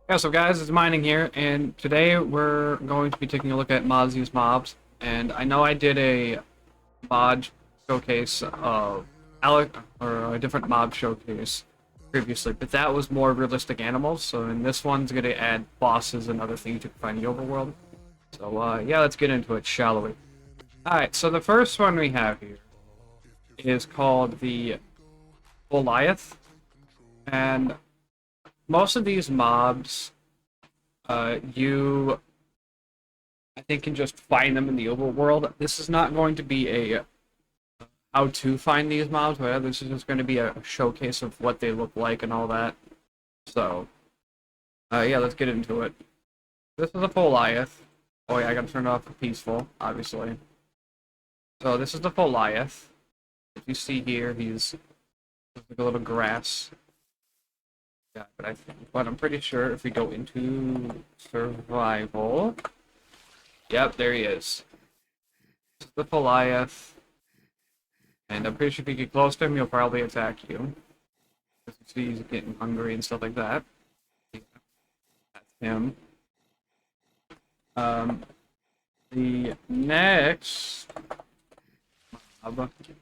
Yeah, so guys, it's Mining here, and today we're going to be taking a look at Mozzie's mobs. And I know I did a mod showcase of Alec, or a different mob showcase previously, but that was more realistic animals. So in this one's going to add bosses and other things you can find in the overworld. So yeah, let's get into it, shall we? Alright, so the first one we have here is called the Goliath, and most of these mobs, you I think can just find them in the overworld. This is not going to be a how to find these mobs, but this is just going to be a showcase of what they look like and all that. So, yeah, let's get into it. This is a Goliath. Oh yeah, I gotta turn it off for peaceful, obviously. So this is the Goliath. If you see here, he's like a little grass. Yeah, but I'm pretty sure if we go into survival, yep, there he is. This is the Goliath. And I'm pretty sure if you get close to him, he'll probably attack you. Because you see he's getting hungry and stuff like that. Yeah, that's him. Um, the next mob we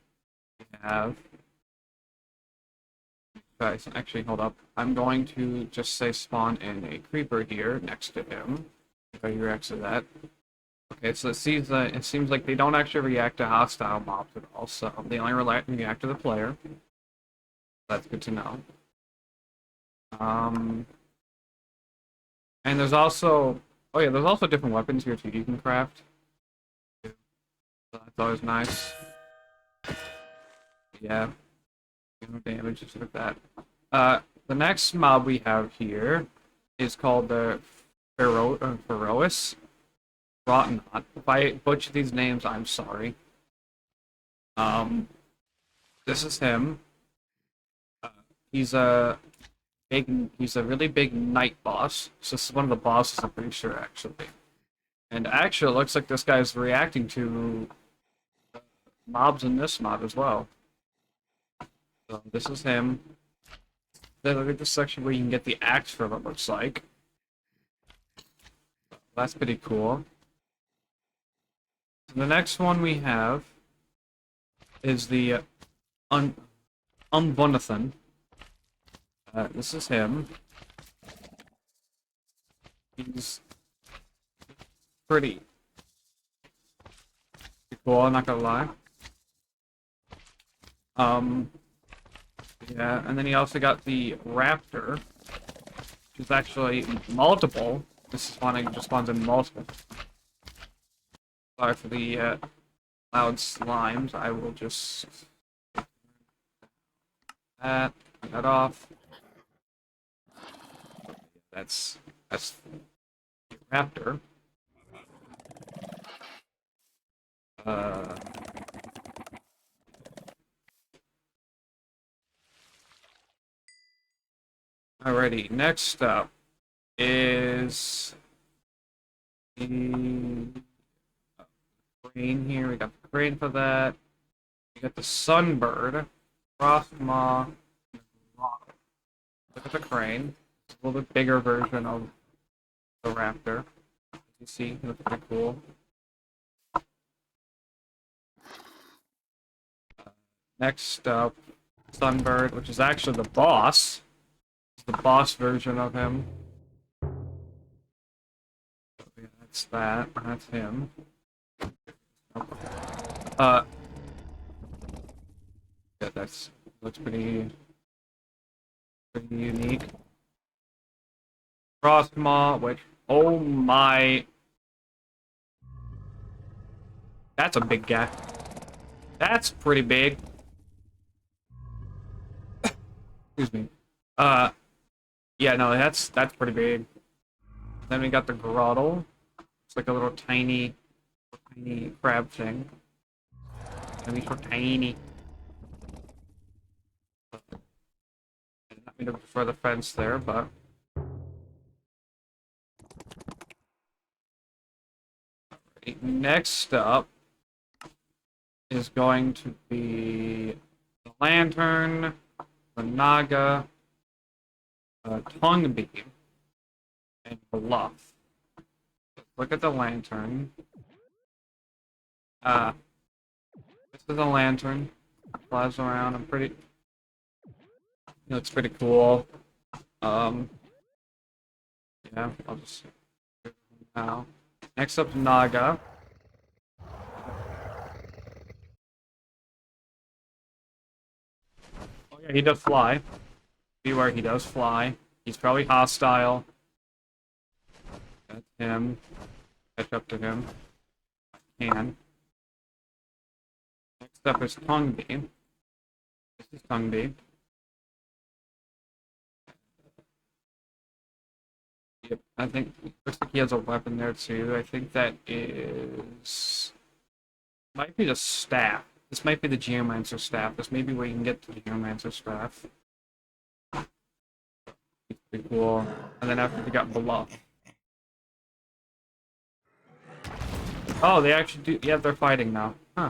have... Guys, actually, hold up. I'm going to just say spawn in a creeper here next to him. If I react to that. Okay, so it seems like they don't actually react to hostile mobs at all, so they only react to the player. That's good to know. Um, and there's also, oh yeah, there's also different weapons here too you can craft. So that's always nice. Yeah, no damage, just like that. The next mob we have here is called the Ferois Rottenot. If I butcher these names, I'm sorry. Um, this is him. Uh, he's a he's a really big night boss. So this is one of the bosses, I'm pretty sure, actually. And actually, it looks like this guy's reacting to mobs in this mod as well. So this is him. Then look at this section where you can get the axe from, it looks like. That's pretty cool. So the next one we have is the Umbunathan. This is him. He's pretty cool, I'm not gonna lie. Yeah, and then he also got the Raptor, which is actually multiple. This is spawning, just spawns in multiple. Sorry for the loud slimes. I will just cut that off. That's the Raptor. Uh, Alrighty, next up is the crane here. We got the crane for that. We got the sunbird, Frostmaw, rock. Look at the crane. It's a little bit bigger version of the raptor. As you see, it looks pretty cool. Next up, Sunbird, which is actually the boss. It's the boss version of him. Yeah, that's that. That's him. Uh, yeah, that's looks pretty unique. Frostmaw, which, oh my, that's a big guy. That's pretty big. Excuse me. Yeah, no, that's pretty big. Then we got the grotto. It's like a little tiny crab thing. And these were tiny. I did not mean to prefer the fence there, but next up is going to be the lantern, the naga, tongue beam. and bluff. Look at the lantern. This is a lantern. Flies around. It looks pretty cool. Um, yeah, I'll just now. Next up, Naga. Oh yeah, he does fly. Beware, he does fly. He's probably hostile. That's him. Catch up to him. I can. Next up is Tongbee. This is Tongbee. Yep, I think looks like he has a weapon there too. I think that is might be the staff. This might be the Geomancer staff. This may be where you can get to the Geomancer staff. Pretty cool. And then after they got Bluff. Oh, they actually do. Yeah, they're fighting now. Huh.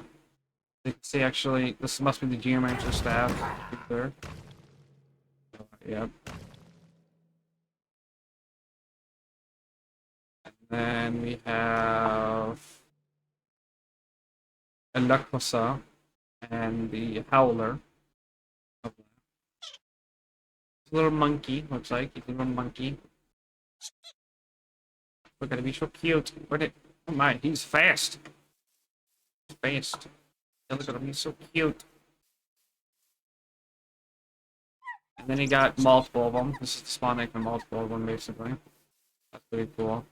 They see actually. This must be the Geomancer staff. There. Yep. And then we have Electrosa and the Howler. It's a little monkey, looks like. He's a little monkey. We're gonna be so cute. Oh my, he's fast. He's fast. Look at him, he's so cute. And then he got multiple of them. This is the spawning for multiple of them, basically. That's pretty cool.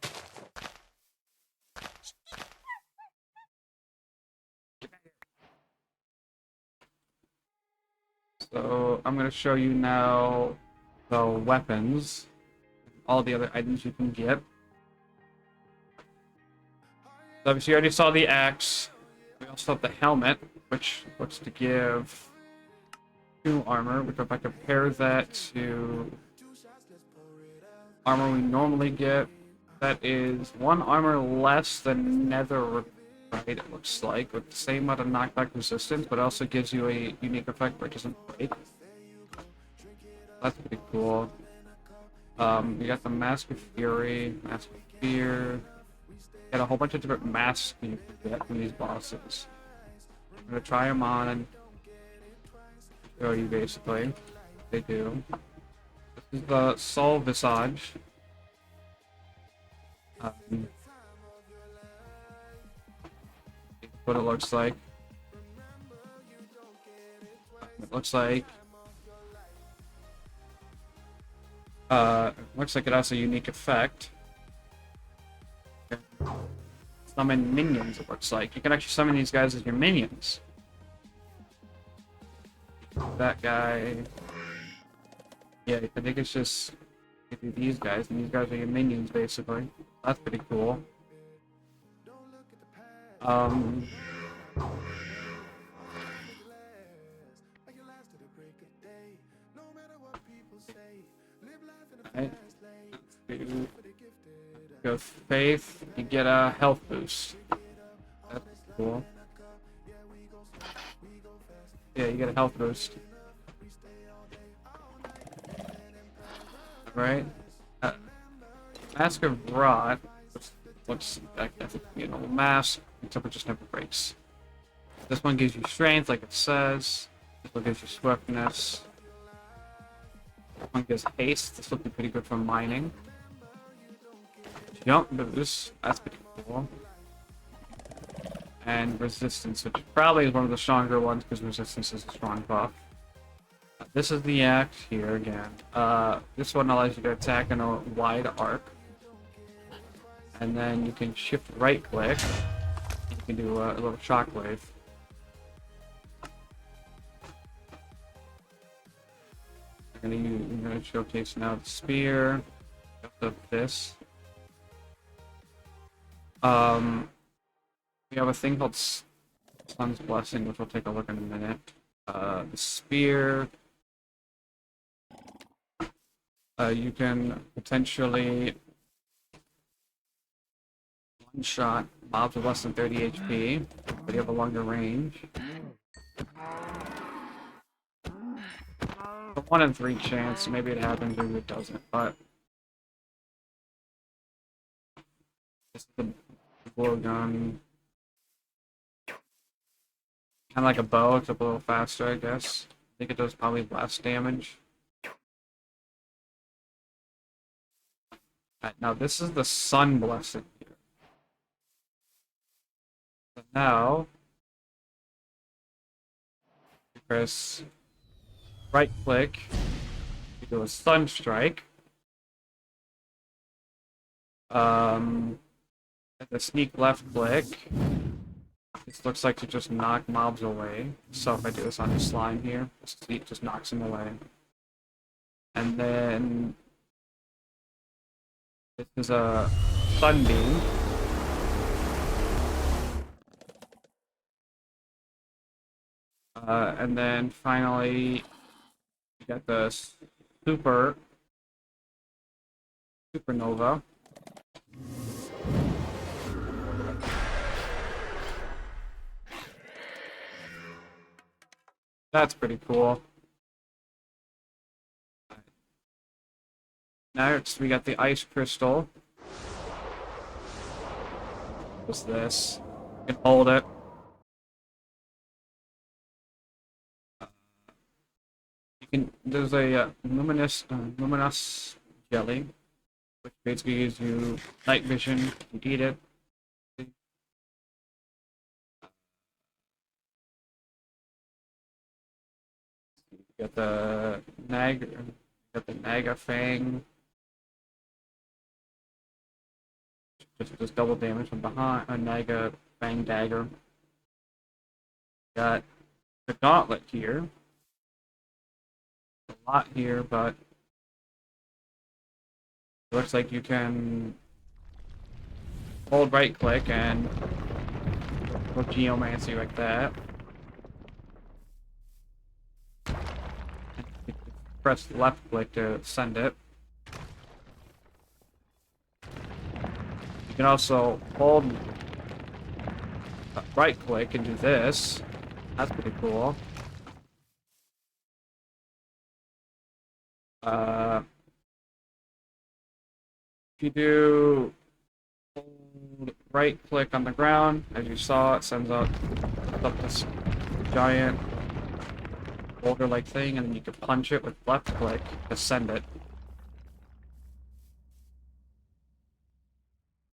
So, I'm gonna show you now the weapons. All the other items you can get. So obviously you already saw the axe. We also have the helmet, which looks to give 2 armor, which if I compare that to armor we normally get, that is 1 armor less than netherite, it looks like, with the same amount of knockback resistance, but also gives you a unique effect where it doesn't break. That's pretty cool. You got the Mask of Fury, Mask of Fear. Got a whole bunch of different masks you can get from these bosses. I'm gonna try them on and show you basically what they do. This is the Soul Visage. What it looks like. Looks like it has a unique effect. Summon minions, it looks like. You can actually summon these guys as your minions. That guy. Yeah, I think it's just these guys, and these guys are your minions, basically. That's pretty cool. Right. Go Faith, you get a health boost. That's cool. Yeah, you get a health boost. Right? Mask of Rot looks like a mask, except it just never breaks. This one gives you strength, like it says. This one gives you swiftness. This one gives haste. This will be pretty good for mining. Jump boost, that's pretty cool. And resistance, which probably is one of the stronger ones because resistance is a strong buff. This is the axe here again. This one allows you to attack in a wide arc. And then you can shift right click. You can do a little shockwave. I'm gonna showcase now the spear. This. We have a thing called Sun's Blessing, which we'll take a look in a minute. The spear. You can potentially one-shot mobs with less than 30 HP, but you have a longer range. A 1 in 3 chance, maybe it happens, maybe it doesn't, but This is the blowgun. Kind of like a bow, except a little faster, I guess. I think it does probably less damage. Alright, now this is the sun blessing here. So now, you press right click, you do a sun strike. At the sneak left click, this looks like to just knock mobs away. So if I do this on the slime here, it just knocks them away. And then this is a sunbeam. And then finally, you got the supernova. That's pretty cool. Next, we got the ice crystal. What's this? You can hold it. There's a luminous jelly, which basically gives you night vision. You can eat it. You got the Naga Fang. Just double damage from behind. A Naga Fang Dagger. Got the Gauntlet here. A lot here, but it looks like you can hold right click and go Geomancy like that. Press left click to send it. You can also hold right click and do this. That's pretty cool. If you do hold right click on the ground, as you saw, it sends out this giant boulder-like thing, and then you can punch it with left click to send it.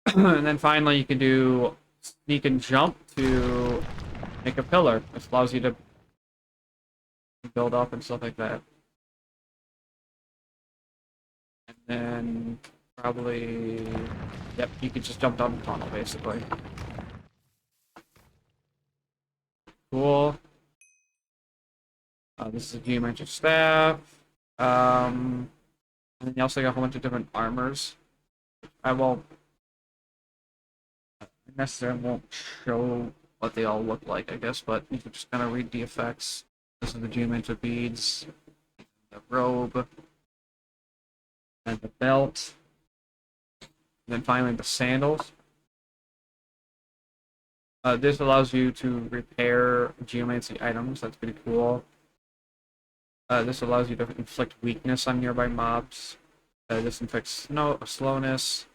And then finally, you can do sneak and jump to make a pillar. This allows you to build up and stuff like that. And then probably, yep, you can just jump down the tunnel basically. Cool. This is a geometric staff. And then you also got a whole bunch of different armors. I necessarily won't show what they all look like, I guess, but you can just kind of read the effects. This is the geometric beads, the robe, and the belt, and then finally the sandals. This allows you to repair geomancy items. That's pretty cool. This allows you to inflict weakness on nearby mobs. This inflicts slowness,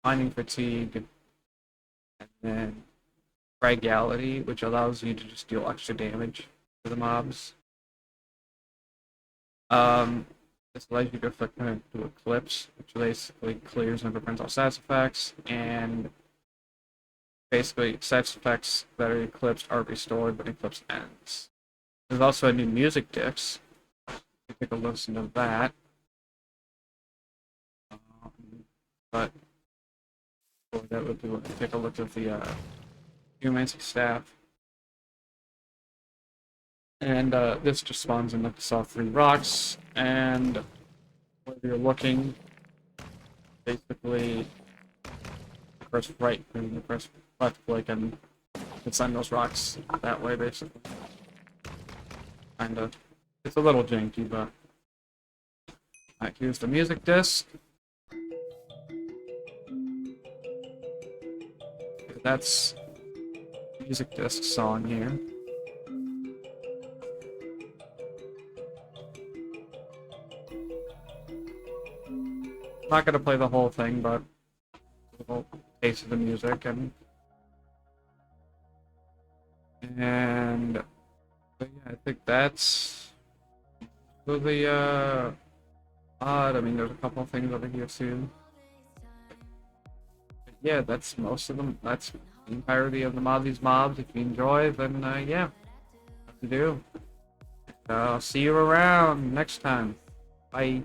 finding fatigue, and then Fragility, which allows you to just deal extra damage to the mobs. This allows you to inflict to Eclipse, which basically clears and prevents all status effects, and basically status effects that are eclipsed are restored when Eclipse ends. There's also a new music disc. Take a listen to that. But that would do it. Take a look at the Geomancy staff. And this just spawns in the soft 3 rocks, and where you're looking, basically press right and you press left click and you can send those rocks that way basically. Kinda. It's a little janky, but alright, here's the music disc. That's music disc song here. I'm not gonna play the whole thing, but little taste of the music, and but yeah, I think that's really odd. I mean, there's a couple of things over here too. But yeah, that's most of them. That's the entirety of the Mozzie's mobs. If you enjoy, then yeah, what to do. I'll see you around next time. Bye.